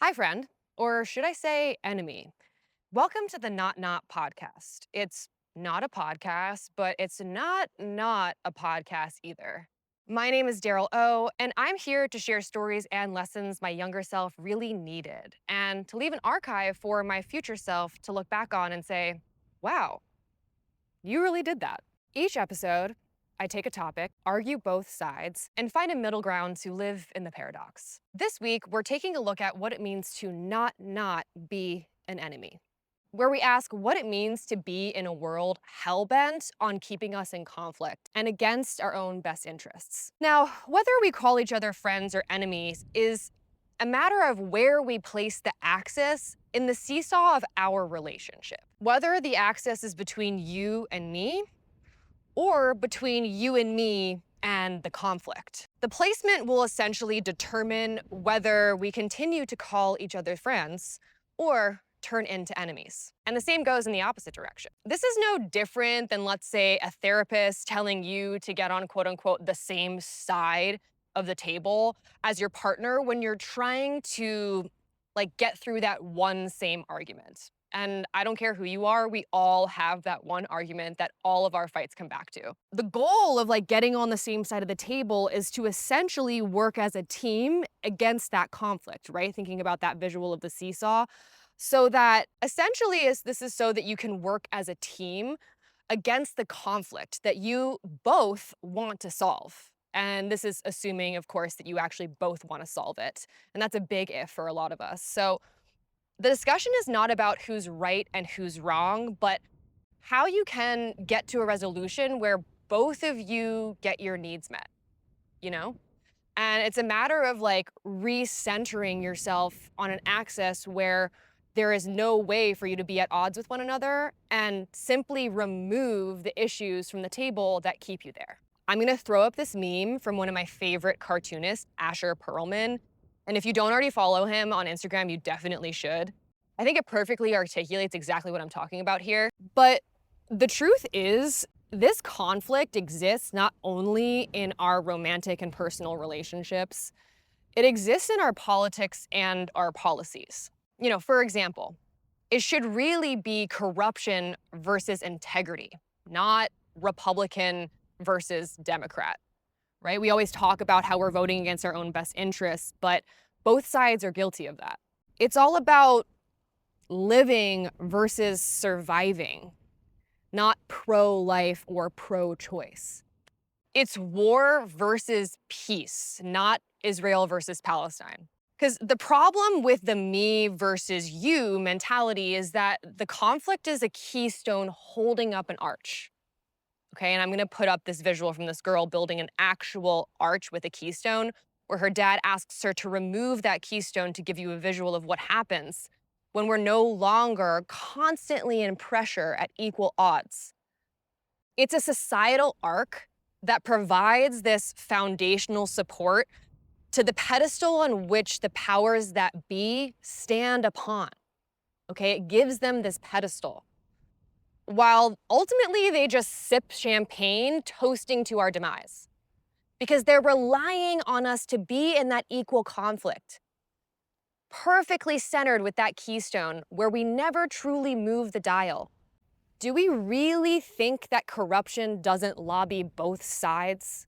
Hi, friend, or should I say enemy? Welcome to the Not podcast. It's not a podcast, but it's not a podcast either. My name is Daryl Oh, and I'm here to share stories and lessons my younger self really needed, and to leave an archive for my future self to look back on and say, wow, you really did that. Each episode, I take a topic, argue both sides, and find a middle ground to live in the paradox. This week, we're taking a look at what it means to not be an enemy, where we ask what it means to be in a world hell-bent on keeping us in conflict and against our own best interests. Now, whether we call each other friends or enemies is a matter of where we place the axis in the seesaw of our relationship. Whether the axis is between you and me, or between you and me and the conflict. The placement will essentially determine whether we continue to call each other friends or turn into enemies. And the same goes in the opposite direction. This is no different than, let's say, a therapist telling you to get on quote unquote the same side of the table as your partner when you're trying to get through that one same argument. And I don't care who you are, we all have that one argument that all of our fights come back to. The goal of getting on the same side of the table is to essentially work as a team against that conflict, right? Thinking about that visual of the seesaw. So that essentially this is so that you can work as a team against the conflict that you both want to solve. And this is assuming, of course, that you actually both want to solve it. And that's a big if for a lot of us. So the discussion is not about who's right and who's wrong, but how you can get to a resolution where both of you get your needs met, you know? And it's a matter of recentering yourself on an axis where there is no way for you to be at odds with one another and simply remove the issues from the table that keep you there. I'm gonna throw up this meme from one of my favorite cartoonists, Asher Perlman. And if you don't already follow him on Instagram, you definitely should. I think it perfectly articulates exactly what I'm talking about here. But the truth is, this conflict exists not only in our romantic and personal relationships, it exists in our politics and our policies. For example, it should really be corruption versus integrity, not Republican versus Democrat, right? We always talk about how we're voting against our own best interests, but both sides are guilty of that. It's all about living versus surviving, not pro-life or pro-choice. It's war versus peace, not Israel versus Palestine. Because the problem with the me versus you mentality is that the conflict is a keystone holding up an arch. Okay, and I'm gonna put up this visual from this girl building an actual arch with a keystone, where her dad asks her to remove that keystone to give you a visual of what happens when we're no longer constantly in pressure at equal odds. It's a societal arc that provides this foundational support to the pedestal on which the powers that be stand upon. Okay, it gives them this pedestal, while ultimately they just sip champagne, toasting to our demise. Because they're relying on us to be in that equal conflict, perfectly centered with that keystone where we never truly move the dial. Do we really think that corruption doesn't lobby both sides?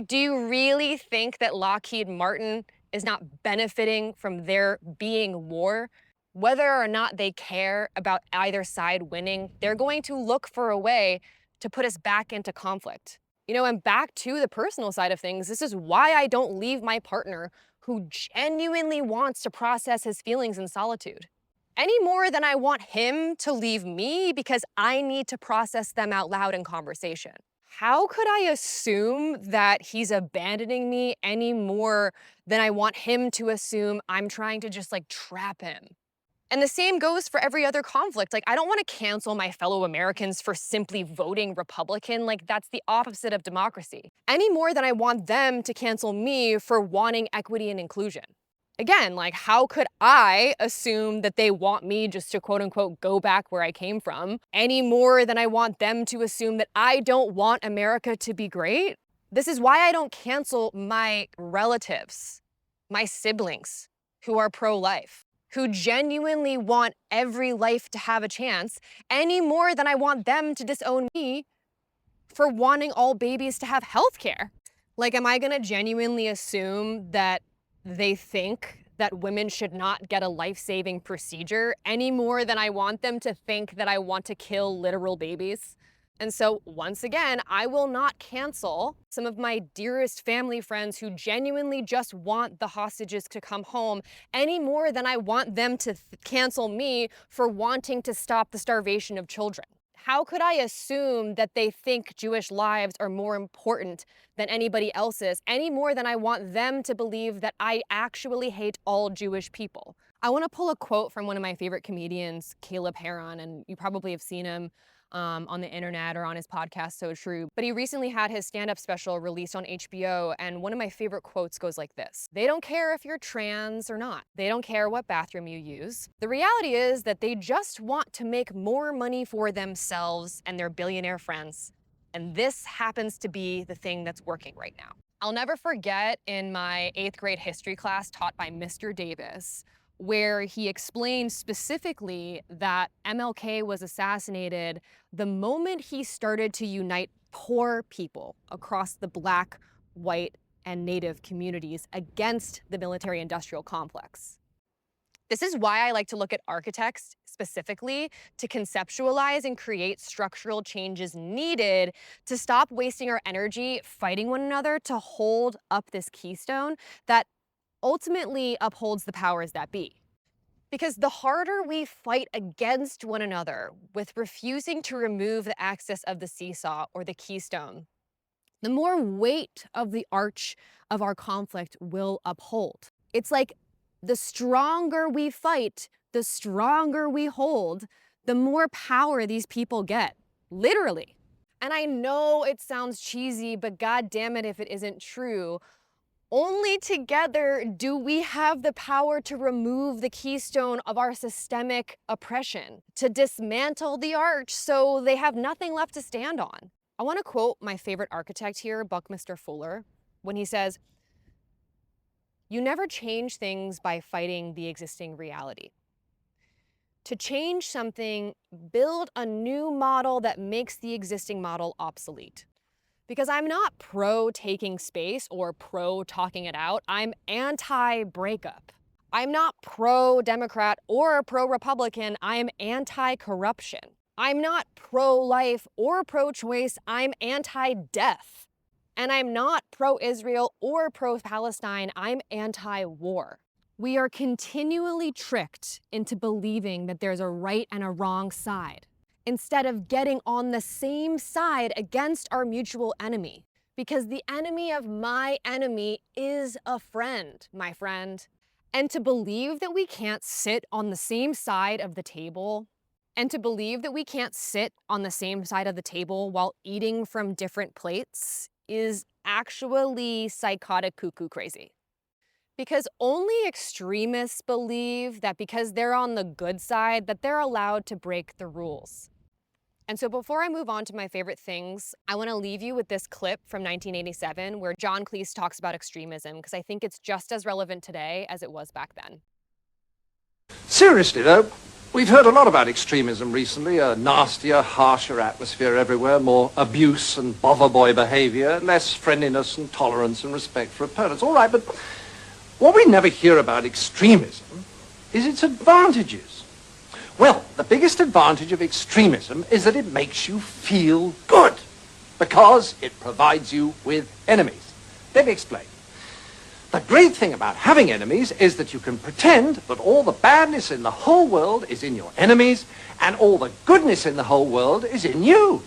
Do you really think that Lockheed Martin is not benefiting from there being war? Whether or not they care about either side winning, they're going to look for a way to put us back into conflict. And back to the personal side of things, this is why I don't leave my partner who genuinely wants to process his feelings in solitude, any more than I want him to leave me because I need to process them out loud in conversation. How could I assume that he's abandoning me any more than I want him to assume I'm trying to just trap him? And the same goes for every other conflict. I don't want to cancel my fellow Americans for simply voting Republican. That's the opposite of democracy. Any more than I want them to cancel me for wanting equity and inclusion. Again, how could I assume that they want me just to quote unquote go back where I came from any more than I want them to assume that I don't want America to be great? This is why I don't cancel my relatives, my siblings, who are pro-life, who genuinely want every life to have a chance, any more than I want them to disown me for wanting all babies to have health care. Like, am I gonna genuinely assume that they think that women should not get a life-saving procedure any more than I want them to think that I want to kill literal babies? And so, once again, I will not cancel some of my dearest family friends who genuinely just want the hostages to come home any more than I want them to cancel me for wanting to stop the starvation of children. How could I assume that they think Jewish lives are more important than anybody else's, any more than I want them to believe that I actually hate all Jewish people? I want to pull a quote from one of my favorite comedians, Caleb Heron, and you probably have seen him on the internet or on his podcast, So True. But he recently had his stand-up special released on HBO, and one of my favorite quotes goes like this: "They don't care if you're trans or not. They don't care what bathroom you use. The reality is that they just want to make more money for themselves and their billionaire friends. And this happens to be the thing that's working right now." I'll never forget in my 8th grade history class taught by Mr. Davis, where he explained specifically that MLK was assassinated the moment he started to unite poor people across the Black, white, and Native communities against the military-industrial complex. This is why I like to look at architects specifically to conceptualize and create structural changes needed to stop wasting our energy fighting one another to hold up this keystone that ultimately upholds the powers that be. Because the harder we fight against one another with refusing to remove the axis of the seesaw or the keystone, the more weight of the arch of our conflict will uphold. It's like the stronger we fight, the stronger we hold, the more power these people get, literally. And I know it sounds cheesy, but God damn it if it isn't true. Only together do we have the power to remove the keystone of our systemic oppression, to dismantle the arch so they have nothing left to stand on. I want to quote my favorite architect here, Buckminster Fuller, when he says, "You never change things by fighting the existing reality. To change something, build a new model that makes the existing model obsolete." Because I'm not pro taking space or pro talking it out. I'm anti-breakup. I'm not pro-Democrat or pro-Republican. I'm anti-corruption. I'm not pro-life or pro-choice. I'm anti-death. And I'm not pro-Israel or pro-Palestine. I'm anti-war. We are continually tricked into believing that there's a right and a wrong side, instead of getting on the same side against our mutual enemy. Because the enemy of my enemy is a friend, my friend. And to believe that we can't sit on the same side of the table, and to believe that we can't sit on the same side of the table while eating from different plates is actually psychotic cuckoo crazy. Because only extremists believe that because they're on the good side, that they're allowed to break the rules. And so before I move on to my favorite things, I want to leave you with this clip from 1987 where John Cleese talks about extremism, because I think it's just as relevant today as it was back then. Seriously though, we've heard a lot about extremism recently, a nastier, harsher atmosphere everywhere, more abuse and bother boy behavior, less friendliness and tolerance and respect for opponents. All right, but what we never hear about extremism is its advantages. Well, the biggest advantage of extremism is that it makes you feel good, because it provides you with enemies. Let me explain. The great thing about having enemies is that you can pretend that all the badness in the whole world is in your enemies, and all the goodness in the whole world is in you.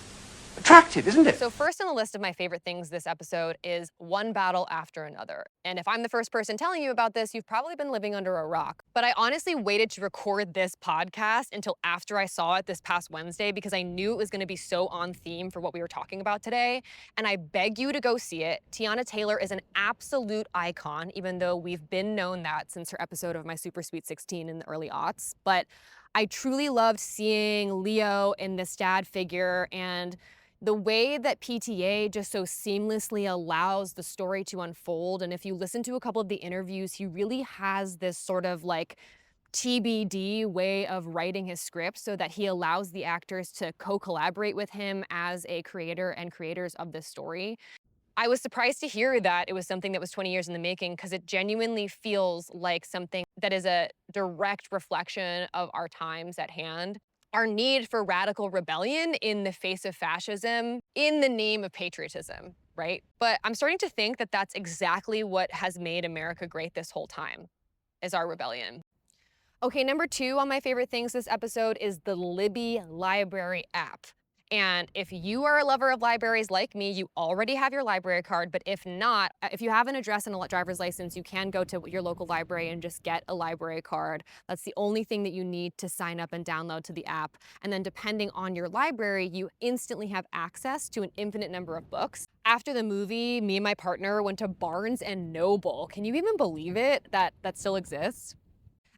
Attractive, isn't it? So first on the list of my favorite things this episode is one battle after another. And if I'm the first person telling you about this, you've probably been living under a rock. But I honestly waited to record this podcast until after I saw it this past Wednesday because I knew it was going to be so on theme for what we were talking about today. And I beg you to go see it. Tiana Taylor is an absolute icon, even though we've been known that since her episode of My Super Sweet 16 in the early aughts. But I truly loved seeing Leo in this dad figure, and The way that PTA just so seamlessly allows the story to unfold, and if you listen to a couple of the interviews, he really has this sort of like TBD way of writing his script so that he allows the actors to co-collaborate with him as a creator and creators of this story. I was surprised to hear that it was something that was 20 years in the making because it genuinely feels like something that is a direct reflection of our times at hand. Our need for radical rebellion in the face of fascism in the name of patriotism, right? But I'm starting to think that that's exactly what has made America great this whole time, is our rebellion. Okay, number 2 on my favorite things this episode is the Libby Library app. And if you are a lover of libraries like me, you already have your library card. But if not, if you have an address and a driver's license, you can go to your local library and just get a library card. That's the only thing that you need to sign up and download to the app. And then depending on your library, you instantly have access to an infinite number of books. After the movie, me and my partner went to Barnes and Noble. Can you even believe it that that still exists?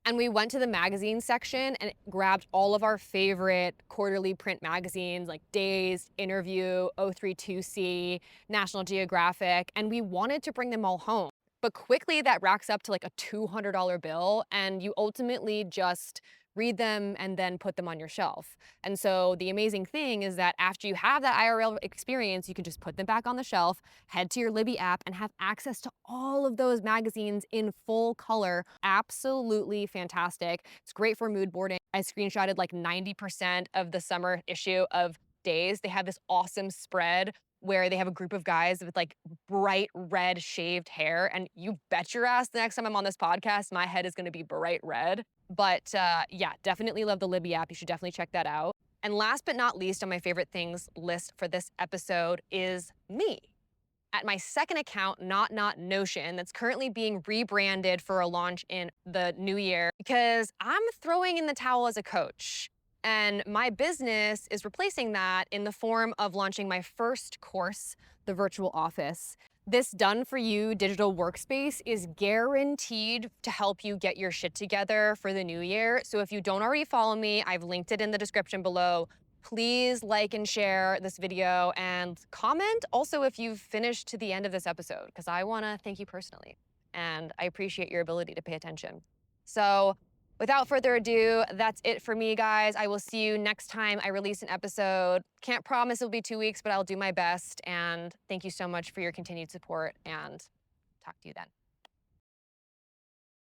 And we went to the magazine section and grabbed all of our favorite quarterly print magazines like Dazed, Interview, 032C, National Geographic, and we wanted to bring them all home. But quickly that racks up to like a $200 bill, and you ultimately just read them and then put them on your shelf. And so the amazing thing is that after you have that IRL experience, you can just put them back on the shelf, head to your Libby app, and have access to all of those magazines in full color. Absolutely fantastic. It's great for mood boarding. I screenshotted like 90% of the summer issue of Days. They have this awesome spread where they have a group of guys with like bright red shaved hair. And you bet your ass the next time I'm on this podcast, my head is gonna be bright red. But yeah, definitely love the Libby app. You should definitely check that out. And last but not least on my favorite things list for this episode is me. At my second account, Not Notion, that's currently being rebranded for a launch in the new year because I'm throwing in the towel as a coach. And my business is replacing that in the form of launching my first course, The Virtual Office. This done for you digital workspace is guaranteed to help you get your shit together for the new year. So if you don't already follow me, I've linked it in the description below. Please like and share this video and comment also if you've finished to the end of this episode, because I want to thank you personally and I appreciate your ability to pay attention. So without further ado, that's it for me, guys. I will see you next time I release an episode. Can't promise it'll be 2 weeks, but I'll do my best. And thank you so much for your continued support, and talk to you then.